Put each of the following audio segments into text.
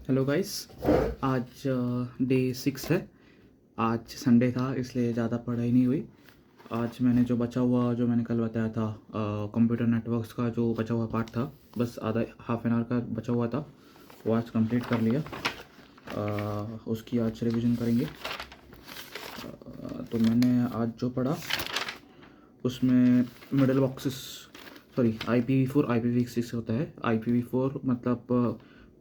Hello guys. आज day 6 है। आज संडे था इसलिए ज़्यादा पढ़ाई नहीं हुई। आज मैंने जो बचा हुआ जो मैंने कल बताया था कंप्यूटर नेटवर्क्स का जो बचा हुआ पार्ट था, बस आधा हाफ एन आवर का बचा हुआ था, वो आज कंप्लीट कर लिया। उसकी आज रिवीजन करेंगे। तो मैंने आज जो पढ़ा उसमें middle boxes, sorry IPv4 IPv6 होता है। IPv4 मतलब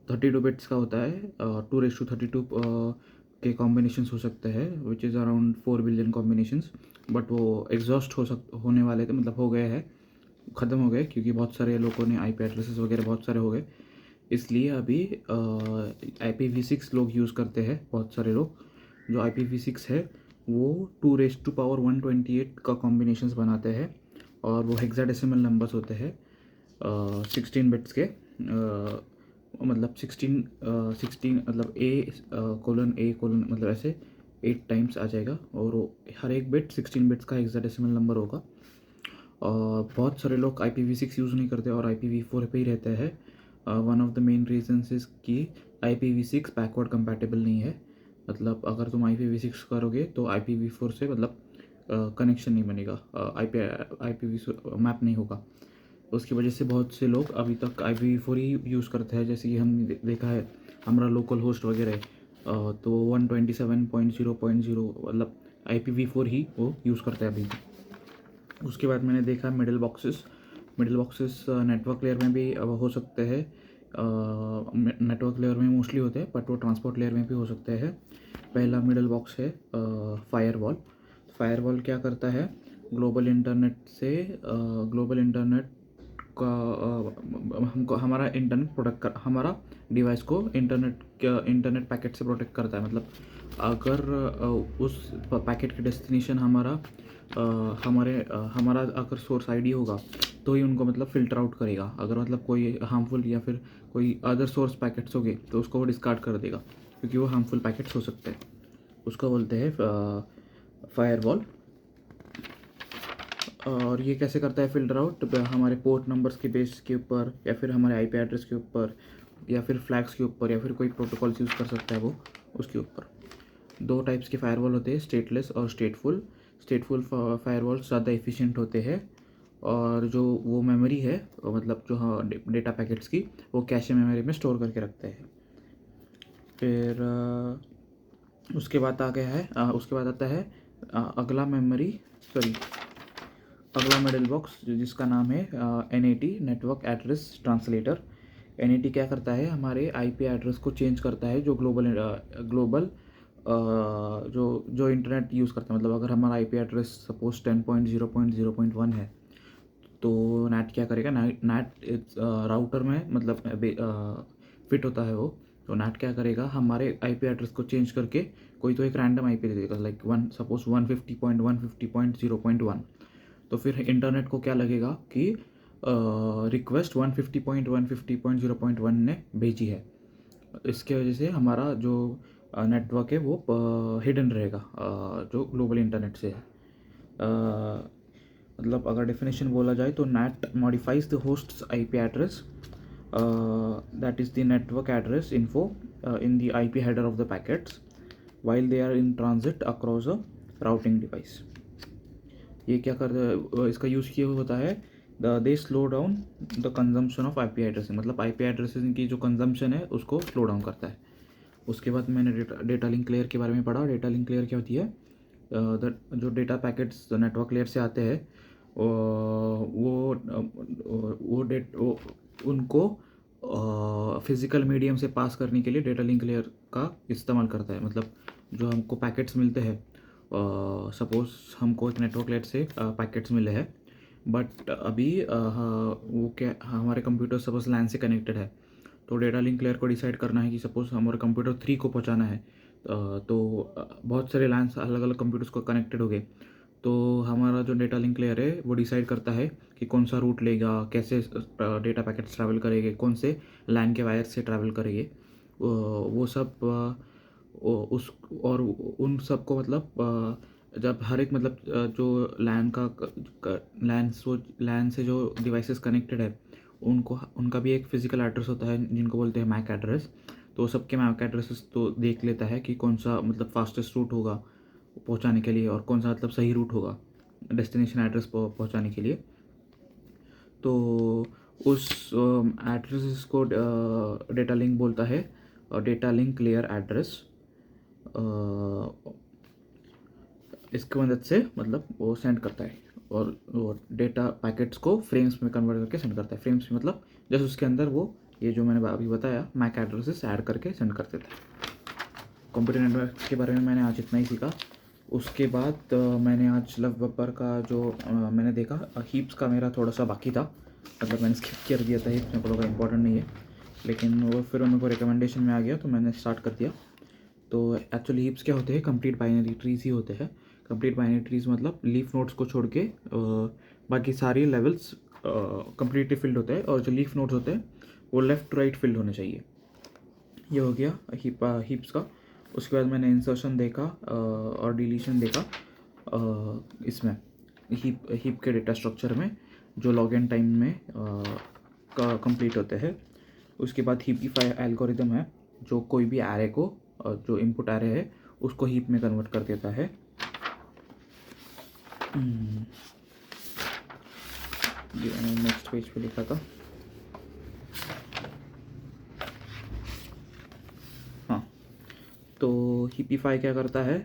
32 बिट्स का होता है। 2:32 के कॉम्बिनेशंस हो सकते हैं, which is around 4 billion combinations. But वो एग्जॉस्ट होने वाले थे, मतलब हो गए हैं, ख़त्म हो गए, क्योंकि बहुत सारे लोगों ने IP एड्रेसेस वगैरह बहुत सारे हो गए। इसलिए अभी IPv6 लोग यूज़ करते हैं, बहुत सारे लोग। जो IPv6 है वो 2⁻128 का कॉम्बिनेशंस बनाते हैं, और वो हेक्साडेसिमल नंबर्स होते हैं 16 बिट्स के। मतलब 16 मतलब A:A मतलब ऐसे 8 टाइम्स आ जाएगा, और वो हर एक बिट 16 बिट्स का हेक्साडेसिमल नंबर होगा। और बहुत सारे लोग IPv6 यूज़ नहीं करते और IPv4 पे ही रहते हैं। One of the main reasons is कि IPv6 बैकवर्ड कंपैटिबल नहीं है। मतलब अगर तुम IPv6 करोगे तो IPv4 से मतलब कनेक्शन नहीं बनेगा, IPv4 मैप नहीं होगा। उसकी वजह से बहुत से लोग अभी तक IPv4 ही यूज़ करते हैं। जैसे कि हमने देखा है हमारा लोकल होस्ट वगैरह है, तो 127.0.0 मतलब IPv4 ही वो यूज़ करते हैं अभी भी। उसके बाद मैंने देखा मिडिल बॉक्सेस नेटवर्क लेयर में भी हो सकते हैं। नेटवर्क लेयर में मोस्टली होते हैं, बट वो ट्रांसपोर्ट लेयर में भी हो सकते हैं। पहला मिडिल बॉक्स है फायरवॉल। फायरवॉल क्या करता है, ग्लोबल इंटरनेट का हमको हमारा इंटरनेट प्रोटेक्ट कर हमारा डिवाइस को इंटरनेट पैकेट से प्रोटेक्ट करता है। मतलब अगर उस पैकेट की डेस्टिनेशन हमारा अगर सोर्स आईडी होगा तो ही उनको मतलब फ़िल्टर आउट करेगा। अगर मतलब कोई हार्मफुल या फिर कोई अदर सोर्स पैकेट्स हो गए तो उसको वो डिस्कार्ड कर देगा, क्योंकि वो हार्मफुल पैकेट्स हो सकते हैं। उसको बोलते हैं फायरवॉल। और ये कैसे करता है फ़िल्टर आउट, हमारे पोर्ट नंबर्स के बेस के ऊपर, या फिर हमारे IP एड्रेस के ऊपर, या फिर फ्लैग्स के ऊपर, या फिर कोई प्रोटोकॉल्स यूज़ कर सकता है वो उसके ऊपर। दो टाइप्स के फायरवॉल होते हैं, स्टेटलेस और स्टेटफुल। स्टेटफुल फायरवॉल्स ज़्यादा एफिशिएंट होते हैं, और जो वो मेमोरी है मतलब जो हाँ डेटा पैकेट्स की, वो कैशे मेमोरी में स्टोर करके रखते हैं। फिर उसके बाद आ गया है उसके बाद आता है अगला मेमोरी, सॉरी अगला मिडिल बॉक्स जिसका नाम है NAT, network address translator. NAT क्या करता है, हमारे IP एड्रेस को चेंज करता है, जो ग्लोबल जो इंटरनेट यूज़ करता है। मतलब अगर हमारा IP एड्रेस सपोज 10.0.0.1 है, तो NAT क्या करेगा, NAT राउटर में मतलब फिट होता है वो। तो NAT क्या करेगा, हमारे IP एड्रेस को चेंज करके कोई तो एक रैंडम IP दे देगा, लाइक सपोज 150.150.0.1। तो फिर इंटरनेट को क्या लगेगा कि रिक्वेस्ट 150.150.0.1 ने भेजी है। इसके वजह से हमारा जो नेटवर्क है वो हिडन रहेगा, जो ग्लोबल इंटरनेट से है। मतलब अगर डेफिनेशन बोला जाए तो NAT modifies the hosts IP address, that is the network address info in the IP header of the packets while they are in transit across a routing device। ये क्या कर इसका यूज़ किया हुआ होता है, they slow down the consumption of IP addressing. मतलब IP addressing की जो कंजम्पशन है उसको स्लो डाउन करता है। उसके बाद मैंने डेटा लिंक लेयर के बारे में पढ़ा। डेटा लिंक लेयर क्या होती है, जो डेटा पैकेट्स नेटवर्क लेयर से आते हैं वो उनको फिज़िकल मीडियम से पास करने के लिए डेटा लिंक लेयर का इस्तेमाल करता है। मतलब जो हमको पैकेट्स मिलते हैं, सपोज़ हमको एक नेटवर्क लेयर से पैकेट्स मिले हैं, बट अभी वो क्या हमारे कंप्यूटर सपोज LAN से कनेक्टेड है, तो डेटा लिंक लेयर को डिसाइड करना है कि सपोज़ हमारे कंप्यूटर 3 को पहुंचाना है। तो बहुत सारे LANs अलग अलग कंप्यूटर्स को कनेक्टेड हो गए, तो हमारा जो डेटा लिंक लेयर है वो डिसाइड करता है कि कौन सा रूट लेगा, कैसे डेटा पैकेट्स ट्रैवल करेंगे, कौन से LAN के वायर से ट्रैवल करेंगे, वो सब उस और उन सब को मतलब जब हर एक मतलब जो LAN से जो डिवाइसेस कनेक्टेड है उनको उनका भी एक फ़िज़िकल एड्रेस होता है जिनको बोलते हैं मैक एड्रेस। तो सबके मैक एड्रेसेस तो देख लेता है कि कौन सा मतलब फास्टेस्ट रूट होगा पहुंचाने के लिए और कौन सा मतलब सही रूट होगा डेस्टिनेशन एड्रेस पहुंचाने के लिए। तो उस एड्रेस को डेटा लिंक बोलता है, डेटा लिंक लेयर एड्रेस। इसकी मदद से मतलब वो सेंड करता है और वो डेटा पैकेट्स को फ्रेम्स में कन्वर्ट करके सेंड करता है। फ्रेम्स में मतलब जैसे उसके अंदर वो ये जो मैंने अभी बताया मैक एड्रेसेस ऐड करके सेंड कर देता है। कंप्यूटर नेटवर्क के बारे में मैंने आज इतना ही सीखा। उसके बाद मैंने आज लव बब्बर का जो मैंने देखा, हीप्स का मेरा थोड़ा सा बाकी था, मतलब मैंने स्किप कर दिया था, हीप्स मेरे को लगा इम्पोर्टेंट नहीं है, लेकिन वो फिर मेरे को रिकमेंडेशन में आ गया तो मैंने स्टार्ट कर दिया। तो एक्चुअली हीप्स क्या होते हैं, कंप्लीट बाइनरी ट्रीज ही होते हैं। कंप्लीट बाइनरी ट्रीज मतलब लीफ नोड्स को छोड़ के बाकी सारी लेवल्स कंप्लीटली फिल्ड होते हैं और जो लीफ नोड्स होते हैं वो लेफ़्ट टू राइट फिल्ड होने चाहिए। ये हो गया हीप्स का। उसके बाद मैंने इंसर्शन देखा और डिलीशन देखा इसमें हीप के डेटा स्ट्रक्चर में जो लॉगिन टाइम में कंप्लीट होते हैं। उसके बाद हीपिफाई एल्गोरिदम है जो कोई भी एरे को जो इनपुट एरे है उसको हीप में कन्वर्ट कर देता है। ये मैंने नेक्स्ट पेज पे लिखा था। हाँ, तो हीपिफाई क्या करता है,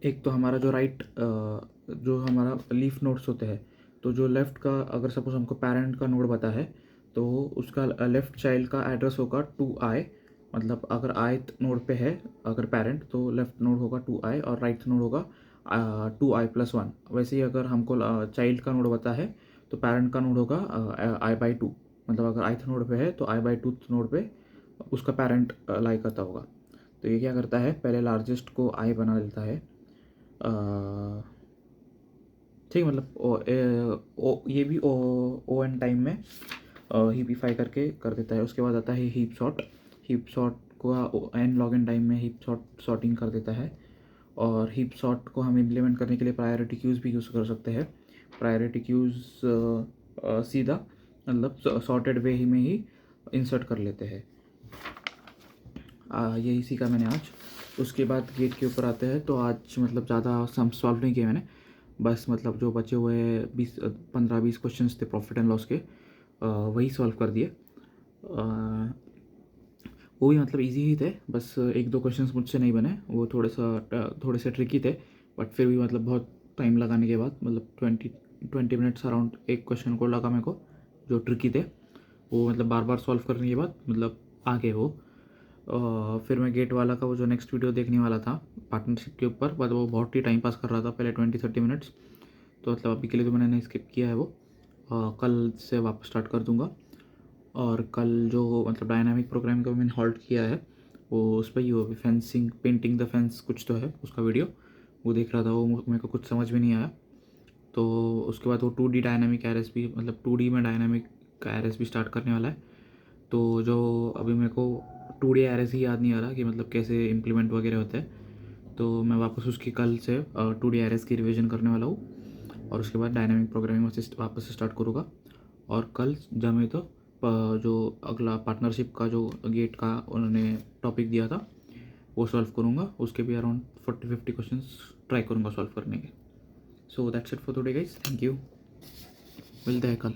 एक तो हमारा जो जो हमारा लीफ नोड्स होते हैं, तो जो लेफ़्ट का अगर सपोज हमको पेरेंट का नोड पता है तो उसका लेफ़्ट चाइल्ड का एड्रेस होगा 2i, मतलब अगर आइथ नोड पे है अगर पेरेंट तो लेफ़्ट नोड होगा 2i और राइट नोड होगा 2i+1। वैसे ही अगर हमको चाइल्ड का नोड पता है तो पेरेंट का नोड होगा i/2, मतलब अगर आइथ नोड पे है तो i/2 नोड पे उसका पेरेंट लाई करता होगा। तो ये क्या करता है, पहले लार्जेस्ट को i बना लेता है, ठीक, मतलब ये भी ओ एन टाइम में हीपिफाई करके कर देता है। उसके बाद आता है हीप सॉर्ट। हीप सॉर्ट को एन लॉगिन टाइम में हीप सॉर्टिंग कर देता है। और हीप सॉर्ट को हम इम्प्लीमेंट करने के लिए प्रायोरिटी क्यूज़ भी यूज़ कर सकते हैं। प्रायोरिटी क्यूज़ सीधा मतलब सॉर्टेड वे ही में ही इंसर्ट कर लेते हैं। यही सीखा मैंने आज। उसके बाद गेट के ऊपर आते हैं तो आज मतलब ज़्यादा सम सॉल्व नहीं किए मैंने, बस मतलब जो बचे हुए 15-20 क्वेश्चंस थे प्रॉफिट एंड लॉस के वही सॉल्व कर दिए। वो भी मतलब इजी ही थे, बस 1-2 क्वेश्चंस मुझसे नहीं बने, वो थोड़े से ट्रिकी थे, बट फिर भी मतलब बहुत टाइम लगाने के बाद मतलब 20 मिनट्स अराउंड एक क्वेश्चन को लगा मेरे को जो ट्रिकी थे, वो मतलब बार बार सॉल्व करने के बाद मतलब आ गए वो। फिर मैं गेट वाला का वो जो नेक्स्ट वीडियो देखने वाला था पार्टनरशिप के ऊपर, बट वो बहुत ही टाइम पास कर रहा था पहले 20-30 मिनट्स, तो मतलब अभी के लिए तो मैंने नहीं स्किप किया है वो। कल से वापस स्टार्ट कर दूंगा। और कल जो मतलब डायनामिक प्रोग्रामिंग का मैंने हॉल्ट किया है वो उस पर ही वो फेंसिंग पेंटिंग द फेंस कुछ तो है उसका वीडियो, वो देख रहा था, वो मेरे को कुछ समझ में नहीं आया। तो उसके बाद वो 2D डायनामिक एरेस भी मतलब 2D में डायनामिक का एरेस भी स्टार्ट करने वाला है। तो जो अभी मेरे को 2D एरेस ही याद नहीं आ रहा कि मतलब कैसे इम्प्लीमेंट वगैरह होते हैं, तो मैं वापस उसकी कल से 2D एरेस की रिवीजन करने वाला हूँ और उसके बाद डायनामिक प्रोग्रामिंग वापस से स्टार्ट करूँगा। और कल जब मैं तो जो अगला पार्टनरशिप का जो गेट का उन्होंने टॉपिक दिया था वो सॉल्व करूँगा, उसके भी अराउंड 40-50 क्वेश्चंस ट्राई करूँगा सॉल्व करने के। So that's it for today guys, thank you, मिलते हैं कल।